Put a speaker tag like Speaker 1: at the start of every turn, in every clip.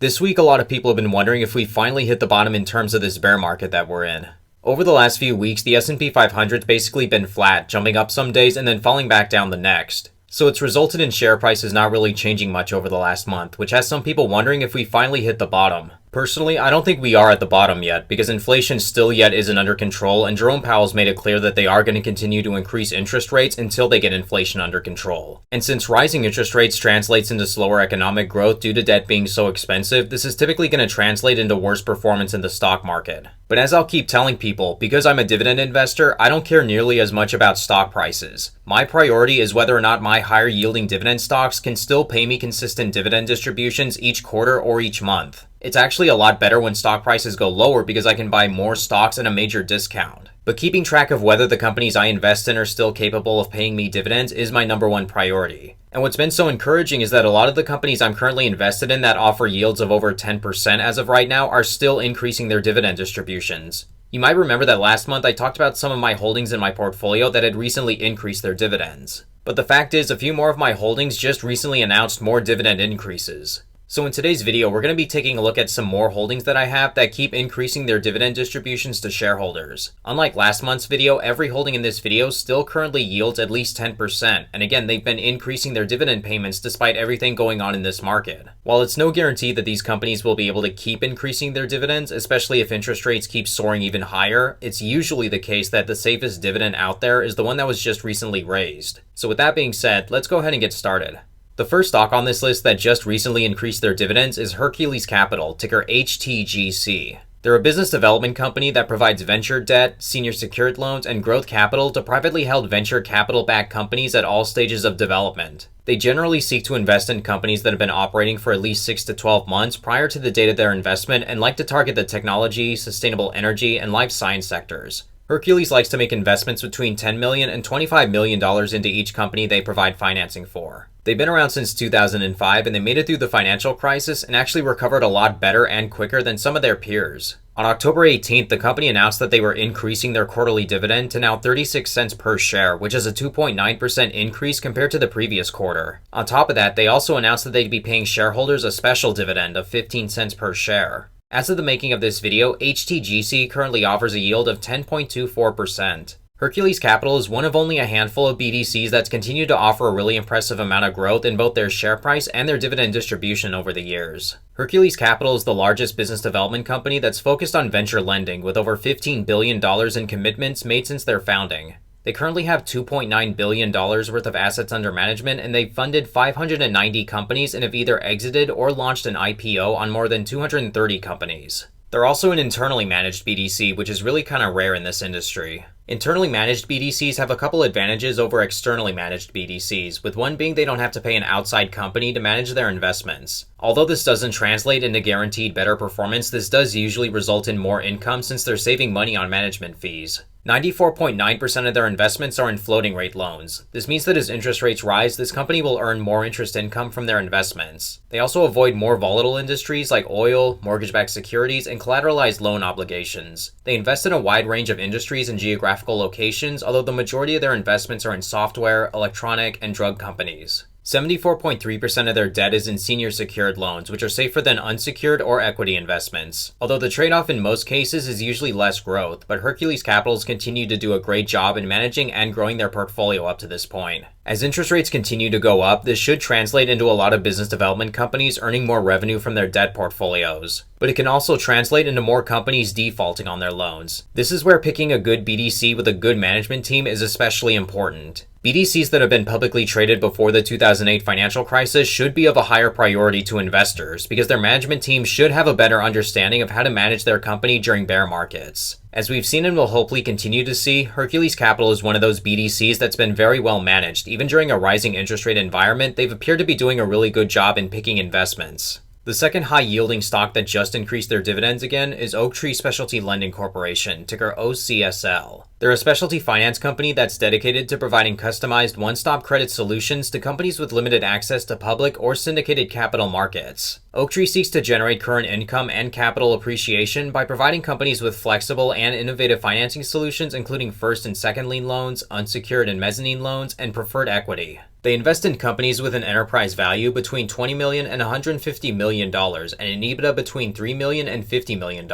Speaker 1: This week, a lot of people have been wondering if we finally hit the bottom in terms of this bear market that we're in. Over the last few weeks, the S&P 500's basically been flat, jumping up some days and then falling back down the next. So it's resulted in share prices not really changing much over the last month, which has some people wondering if we finally hit the bottom. Personally, I don't think we are at the bottom yet, because inflation still yet isn't under control, and Jerome Powell's made it clear that they are going to continue to increase interest rates until they get inflation under control. And since rising interest rates translates into slower economic growth due to debt being so expensive, this is typically going to translate into worse performance in the stock market. But as I'll keep telling people, because I'm a dividend investor, I don't care nearly as much about stock prices. My priority is whether or not my higher yielding dividend stocks can still pay me consistent dividend distributions each quarter or each month. It's actually a lot better when stock prices go lower because I can buy more stocks at a major discount. But keeping track of whether the companies I invest in are still capable of paying me dividends is my number one priority. And what's been so encouraging is that a lot of the companies I'm currently invested in that offer yields of over 10% as of right now are still increasing their dividend distributions. You might remember that last month I talked about some of my holdings in my portfolio that had recently increased their dividends. But the fact is, a few more of my holdings just recently announced more dividend increases. So in today's video, we're going to be taking a look at some more holdings that I have that keep increasing their dividend distributions to shareholders. Unlike last month's video, every holding in this video still currently yields at least 10%, and again, they've been increasing their dividend payments despite everything going on in this market. While it's no guarantee that these companies will be able to keep increasing their dividends, especially if interest rates keep soaring even higher, it's usually the case that the safest dividend out there is the one that was just recently raised. So with that being said, let's go ahead and get started. The first stock on this list that just recently increased their dividends is Hercules Capital, ticker HTGC. They're a business development company that provides venture debt, senior secured loans, and growth capital to privately held venture capital-backed companies at all stages of development. They generally seek to invest in companies that have been operating for at least 6 to 12 months prior to the date of their investment and like to target the technology, sustainable energy, and life science sectors. Hercules likes to make investments between $10 million and $25 million into each company they provide financing for. They've been around since 2005 and they made it through the financial crisis and actually recovered a lot better and quicker than some of their peers. On October 18th, the company announced that they were increasing their quarterly dividend to now 36 cents per share, which is a 2.9% increase compared to the previous quarter. On top of that, they also announced that they'd be paying shareholders a special dividend of 15 cents per share. As of the making of this video, HTGC currently offers a yield of 10.24%. Hercules Capital is one of only a handful of BDCs that's continued to offer a really impressive amount of growth in both their share price and their dividend distribution over the years. Hercules Capital is the largest business development company that's focused on venture lending with over $15 billion in commitments made since their founding. They currently have $2.9 billion worth of assets under management, and they've funded 590 companies and have either exited or launched an IPO on more than 230 companies. They're also an internally managed BDC, which is really kind of rare in this industry. Internally managed BDCs have a couple advantages over externally managed BDCs, with one being they don't have to pay an outside company to manage their investments. Although this doesn't translate into guaranteed better performance, this does usually result in more income since they're saving money on management fees. 94.9% of their investments are in floating rate loans. This means that as interest rates rise, this company will earn more interest income from their investments. They also avoid more volatile industries like oil, mortgage-backed securities, and collateralized loan obligations. They invest in a wide range of industries and geographical locations, although the majority of their investments are in software, electronic, and drug companies. 74.3% of their debt is in senior secured loans, which are safer than unsecured or equity investments. Although the trade-off in most cases is usually less growth, but Hercules Capital has continued to do a great job in managing and growing their portfolio up to this point. As interest rates continue to go up, this should translate into a lot of business development companies earning more revenue from their debt portfolios. But it can also translate into more companies defaulting on their loans. This is where picking a good BDC with a good management team is especially important. BDCs that have been publicly traded before the 2008 financial crisis should be of a higher priority to investors because their management team should have a better understanding of how to manage their company during bear markets. As we've seen and will hopefully continue to see, Hercules Capital is one of those BDCs that's been very well managed. Even during a rising interest rate environment, they've appeared to be doing a really good job in picking investments. The second high-yielding stock that just increased their dividends again is Oaktree Specialty Lending Corporation, ticker OCSL. They're a specialty finance company that's dedicated to providing customized one-stop credit solutions to companies with limited access to public or syndicated capital markets. Oaktree seeks to generate current income and capital appreciation by providing companies with flexible and innovative financing solutions including first and second lien loans, unsecured and mezzanine loans, and preferred equity. They invest in companies with an enterprise value between $20 million and $150 million and an EBITDA between $3 million and $50 million.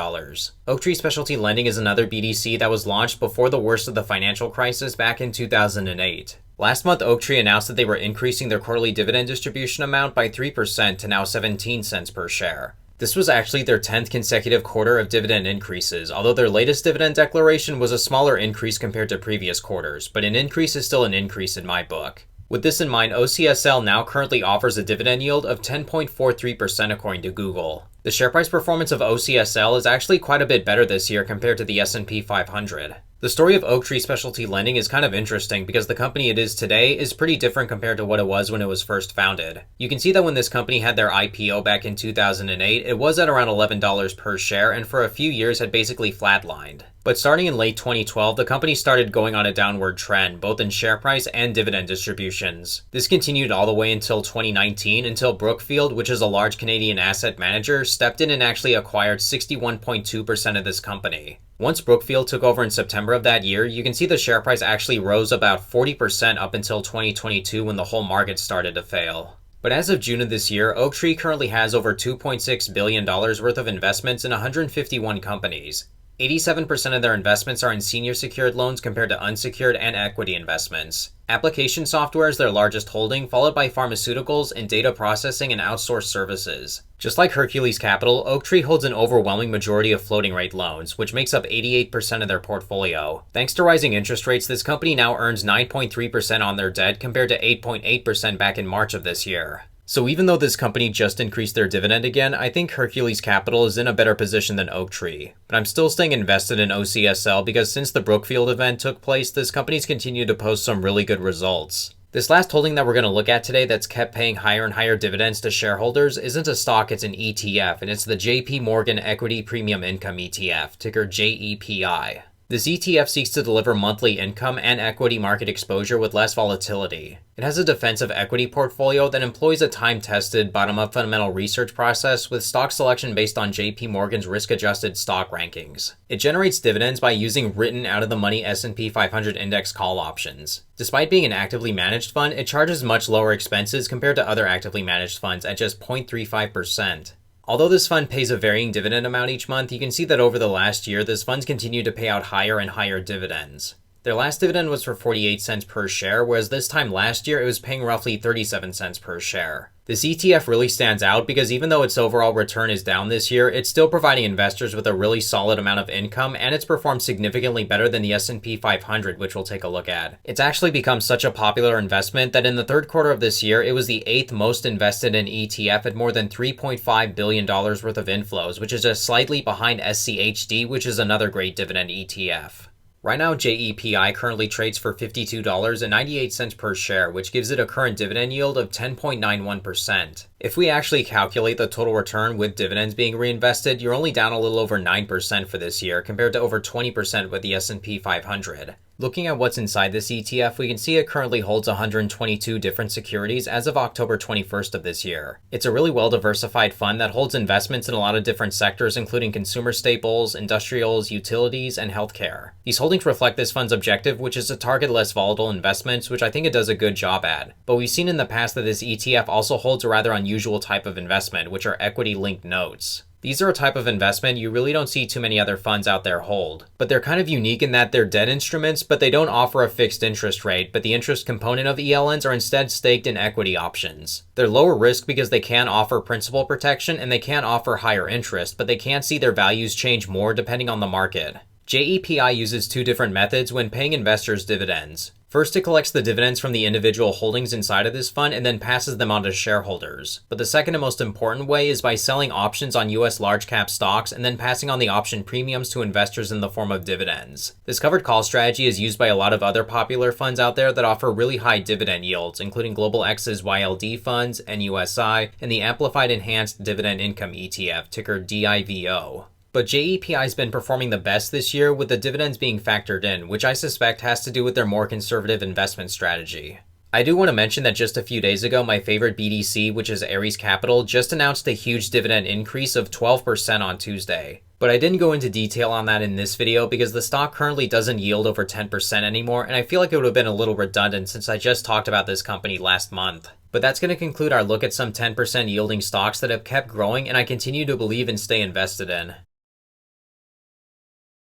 Speaker 1: Oaktree Specialty Lending is another BDC that was launched before the worst of the financial crisis back in 2008. Last month, Oaktree announced that they were increasing their quarterly dividend distribution amount by 3% to now 17 cents per share. This was actually their 10th consecutive quarter of dividend increases, although their latest dividend declaration was a smaller increase compared to previous quarters, but an increase is still an increase in my book. With this in mind, OCSL now currently offers a dividend yield of 10.43% according to Google. The share price performance of OCSL is actually quite a bit better this year compared to the S&P 500. The story of Oaktree Specialty Lending is kind of interesting because the company it is today is pretty different compared to what it was when it was first founded. You can see that when this company had their IPO back in 2008, it was at around $11 per share and for a few years had basically flatlined. But starting in late 2012, the company started going on a downward trend, both in share price and dividend distributions. This continued all the way until 2019, until Brookfield, which is a large Canadian asset manager, stepped in and actually acquired 61.2% of this company. Once Brookfield took over in September of that year, you can see the share price actually rose about 40% up until 2022 when the whole market started to fail. But as of June of this year, Oaktree currently has over $2.6 billion worth of investments in 151 companies. 87% of their investments are in senior secured loans compared to unsecured and equity investments. Application software is their largest holding, followed by pharmaceuticals and data processing and outsourced services. Just like Hercules Capital, Oaktree holds an overwhelming majority of floating rate loans, which makes up 88% of their portfolio. Thanks to rising interest rates, this company now earns 9.3% on their debt compared to 8.8% back in March of this year. So even though this company just increased their dividend again, I think Hercules Capital is in a better position than Oaktree. But I'm still staying invested in OCSL because since the Brookfield event took place, this company's continued to post some really good results. This last holding that we're going to look at today that's kept paying higher and higher dividends to shareholders isn't a stock, it's an ETF, and it's the JP Morgan Equity Premium Income ETF, ticker JEPI. This ETF seeks to deliver monthly income and equity market exposure with less volatility. It has a defensive equity portfolio that employs a time-tested, bottom-up fundamental research process with stock selection based on JP Morgan's risk-adjusted stock rankings. It generates dividends by using written out-of-the-money S&P 500 index call options. Despite being an actively managed fund, it charges much lower expenses compared to other actively managed funds at just 0.35%. Although this fund pays a varying dividend amount each month, you can see that over the last year, this fund's continued to pay out higher and higher dividends. Their last dividend was for 48 cents per share, whereas this time last year, it was paying roughly 37 cents per share. This ETF really stands out because even though its overall return is down this year, it's still providing investors with a really solid amount of income, and it's performed significantly better than the S&P 500, which we'll take a look at. It's actually become such a popular investment that in the third quarter of this year, it was the 8th most invested in ETF at more than $3.5 billion worth of inflows, which is just slightly behind SCHD, which is another great dividend ETF. Right now, JEPI currently trades for $52.98 per share, which gives it a current dividend yield of 10.91%. If we actually calculate the total return with dividends being reinvested, you're only down a little over 9% for this year, compared to over 20% with the S&P 500. Looking at what's inside this ETF, we can see it currently holds 122 different securities as of October 21st of this year. It's a really well-diversified fund that holds investments in a lot of different sectors, including consumer staples, industrials, utilities, and healthcare. These holdings reflect this fund's objective, which is to target less volatile investments, which I think it does a good job at. But we've seen in the past that this ETF also holds a rather unusual type of investment, which are equity-linked notes. These are a type of investment you really don't see too many other funds out there hold. But they're kind of unique in that they're debt instruments, but they don't offer a fixed interest rate, but the interest component of ELNs are instead staked in equity options. They're lower risk because they can offer principal protection and they can offer higher interest, but they can see their values change more depending on the market. JEPI uses two different methods when paying investors dividends. First, it collects the dividends from the individual holdings inside of this fund and then passes them on to shareholders. But the second and most important way is by selling options on US large cap stocks and then passing on the option premiums to investors in the form of dividends. This covered call strategy is used by a lot of other popular funds out there that offer really high dividend yields, including Global X's YLD funds, NUSI, and the Amplified Enhanced Dividend Income ETF, ticker DIVO. But JEPI has been performing the best this year with the dividends being factored in, which I suspect has to do with their more conservative investment strategy. I do want to mention that just a few days ago, my favorite BDC, which is Ares Capital, just announced a huge dividend increase of 12% on Tuesday. But I didn't go into detail on that in this video because the stock currently doesn't yield over 10% anymore, and I feel like it would have been a little redundant since I just talked about this company last month. But that's going to conclude our look at some 10% yielding stocks that have kept growing and I continue to believe and stay invested in.